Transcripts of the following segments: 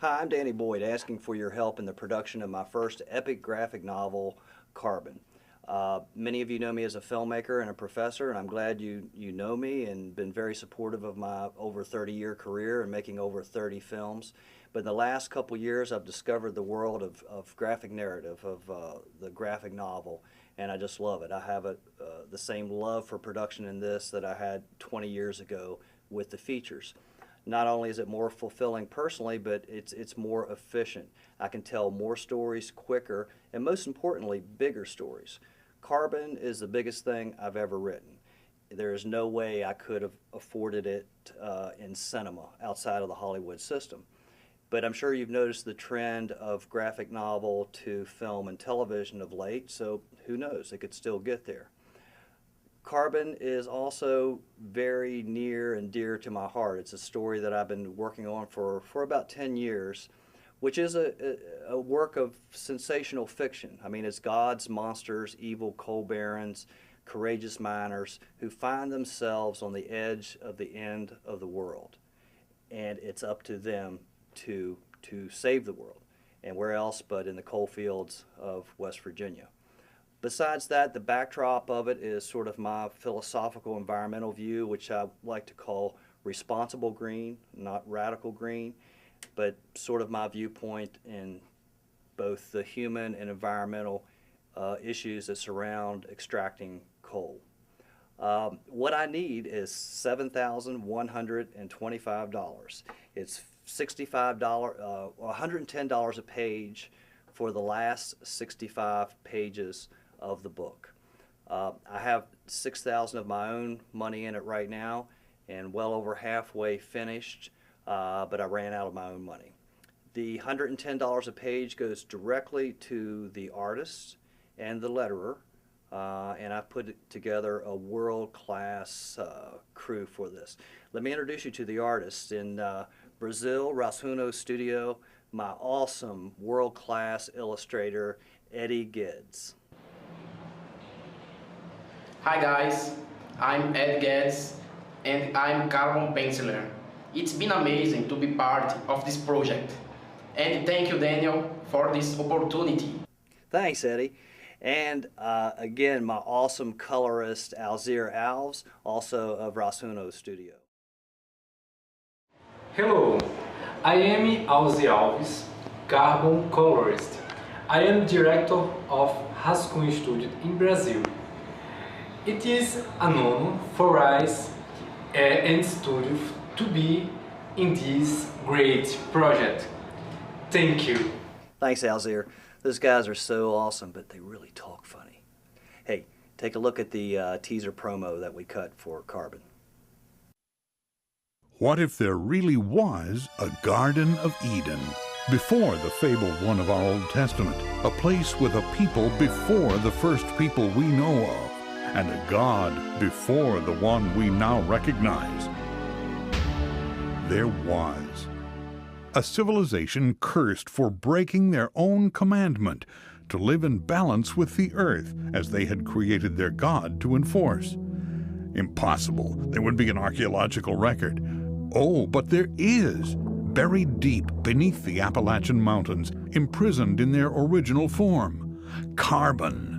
Hi, I'm Danny Boyd, asking for your help in the production of my first epic graphic novel, Carbon. Many of you know me as a filmmaker and a professor, and I'm glad you know me and been very supportive of my over 30-year career and making over 30 films. But in the last couple years, I've discovered the world of graphic narrative, of the graphic novel, and I just love it. I have the same love for production in this that I had 20 years ago with the features. Not only is it more fulfilling personally, but it's more efficient. I can tell more stories quicker, and most importantly, bigger stories. Carbon is the biggest thing I've ever written. There is no way I could have afforded it in cinema outside of the Hollywood system. But I'm sure you've noticed the trend of graphic novel to film and television of late, so who knows, it could still get there. Carbon is also very near and dear to my heart. It's a story that I've been working on for about 10 years, which is a work of sensational fiction. I mean, it's gods, monsters, evil coal barons, courageous miners who find themselves on the edge of the end of the world. And it's up to them to save the world. And where else but in the coal fields of West Virginia. Besides that, the backdrop of it is sort of my philosophical environmental view, which I like to call responsible green, not radical green, but sort of my viewpoint in both the human and environmental issues that surround extracting coal. What I need is $7,125. It's $65, $110 a page for the last 65 pages of the book. I have $6,000 of my own money in it right now and well over halfway finished, but I ran out of my own money. The $110 a page goes directly to the artist and the letterer, and I've put together a world-class crew for this. Let me introduce you to the artist. In Brazil, Rasuno Studio, my awesome world-class illustrator, Eddie Geddes. Hi guys, I'm Ed Geddes and I'm Carbon Penciler. It's been amazing to be part of this project. And thank you, Daniel, for this opportunity. Thanks, Eddie. And again, my awesome colorist, Alzir Alves, also of Rasuno Studio. Hello, I am Alzir Alves, carbon colorist. I am director of Rascunho Studio in Brazil. It is an honor for us and studio to be in this great project. Thank you. Thanks, Alzir. Those guys are so awesome, but they really talk funny. Hey, take a look at the teaser promo that we cut for Carbon. What if there really was a Garden of Eden? Before the fabled one of our Old Testament, a place with a people before the first people we know of, and a God before the one we now recognize. There was a civilization cursed for breaking their own commandment to live in balance with the earth as they had created their God to enforce. Impossible. There would be an archaeological record. Oh, but there is, buried deep beneath the Appalachian Mountains, imprisoned in their original form, carbon.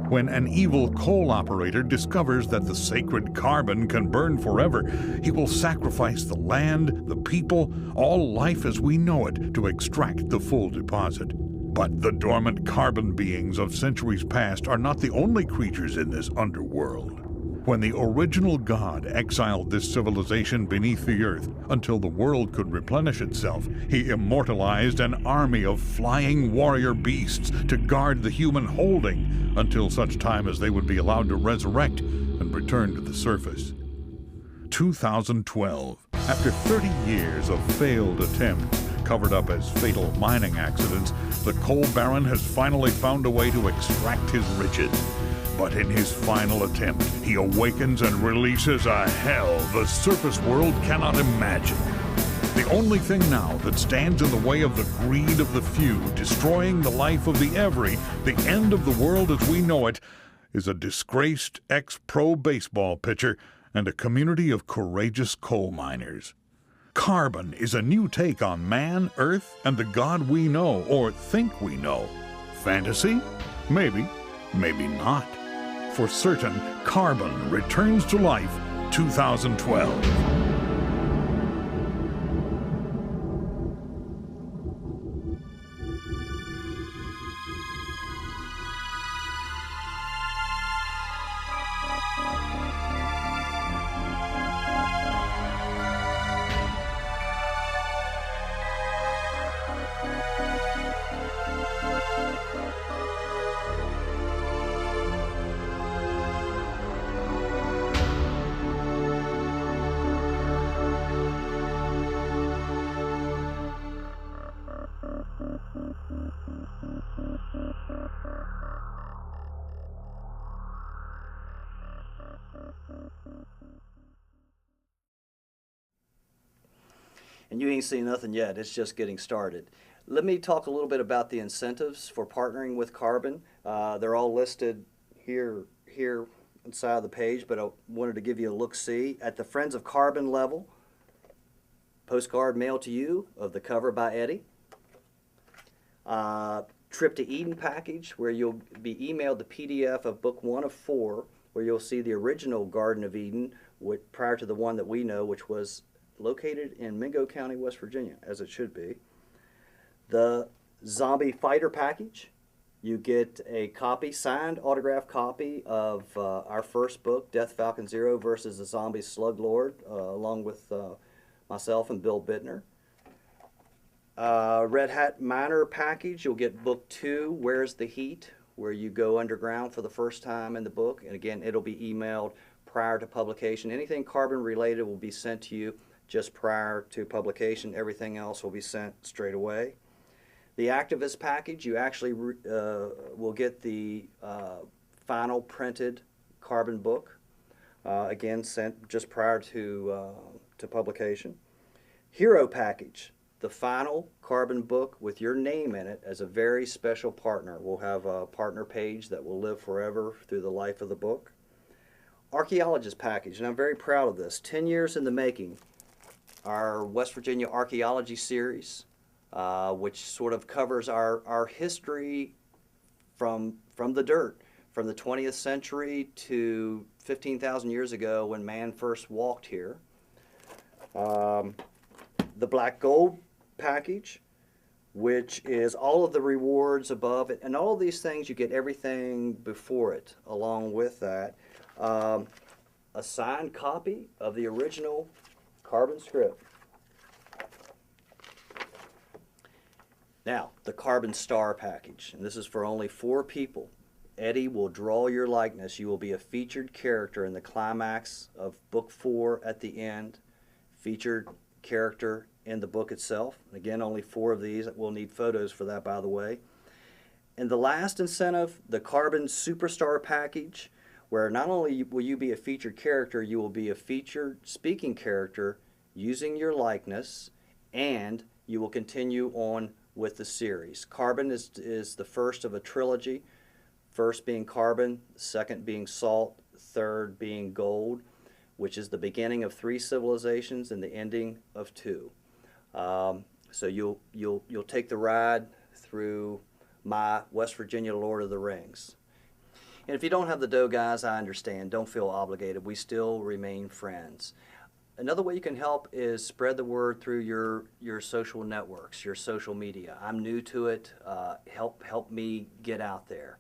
When an evil coal operator discovers that the sacred carbon can burn forever, he will sacrifice the land, the people, all life as we know it to extract the full deposit. But the dormant carbon beings of centuries past are not the only creatures in this underworld. When the original God exiled this civilization beneath the earth until the world could replenish itself, he immortalized an army of flying warrior beasts to guard the human holding until such time as they would be allowed to resurrect and return to the surface. 2012. After 30 years of failed attempts, covered up as fatal mining accidents, the coal baron has finally found a way to extract his riches. But in his final attempt, he awakens and releases a hell the surface world cannot imagine. The only thing now that stands in the way of the greed of the few, destroying the life of the every, the end of the world as we know it, is a disgraced ex-pro baseball pitcher and a community of courageous coal miners. Carbon is a new take on man, Earth, and the God we know or think we know. Fantasy? Maybe, maybe not. For certain, Carbon returns to life 2012. And you ain't seen nothing yet. It's just getting started. Let me talk a little bit about the incentives for partnering with Carbon. They're all listed here inside the page, but I wanted to give you a look-see. At the Friends of Carbon level, postcard mailed to you of the cover by Eddie. Trip to Eden package, where you'll be emailed the PDF of book 1 of 4, where you'll see the original Garden of Eden prior to the one that we know, which was located in Mingo County, West Virginia, as it should be. The Zombie Fighter package, you get a copy, signed autographed copy of our first book, Death Falcon Zero versus the Zombie Slug Lord, along with myself and Bill Bittner. Red Hat Miner package, you'll get book 2, Where's the Heat, where you go underground for the first time in the book. And again, it'll be emailed prior to publication. Anything Carbon related will be sent to you just prior to publication. Everything else will be sent straight away. The Activist package, you actually will get the final printed Carbon book, again sent just prior to publication. Hero package, the final Carbon book with your name in it as a very special partner. We'll have a partner page that will live forever through the life of the book. Archaeologist package, and I'm very proud of this. 10 years in the making. Our West Virginia Archaeology series, which sort of covers our history from the dirt, from the 20th century to 15,000 years ago when man first walked here. The Black Gold package, which is all of the rewards above it, and all of these things, you get everything before it along with that. A signed copy of the original Carbon script. Now, the Carbon Star package, and this is for only 4 people. Eddie will draw your likeness. You will be a featured character in the climax of book 4 at the end. Featured character in the book itself. Again, only 4 of these. We'll need photos for that, by the way. And the last incentive, the Carbon Superstar package, where not only will you be a featured character, you will be a featured speaking character using your likeness, and you will continue on with the series. Carbon is the first of a trilogy, first being Carbon, second being Salt, third being Gold, which is the beginning of 3 civilizations and the ending of 2. So you'll take the ride through my West Virginia Lord of the Rings. And if you don't have the dough, guys, I understand. Don't feel obligated. We still remain friends. Another way you can help is spread the word through your social networks, your social media. I'm new to it. Help me get out there.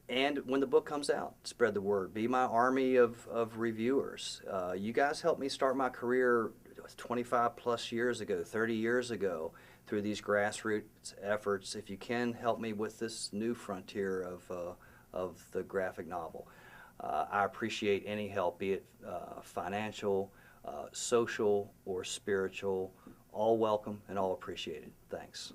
And when the book comes out, spread the word. Be my army of reviewers. You guys helped me start my career 25 plus years ago, 30 years ago, through these grassroots efforts. If you can help me with this new frontier of the graphic novel, I appreciate any help, be it financial, social, or spiritual. All welcome and all appreciated. Thanks.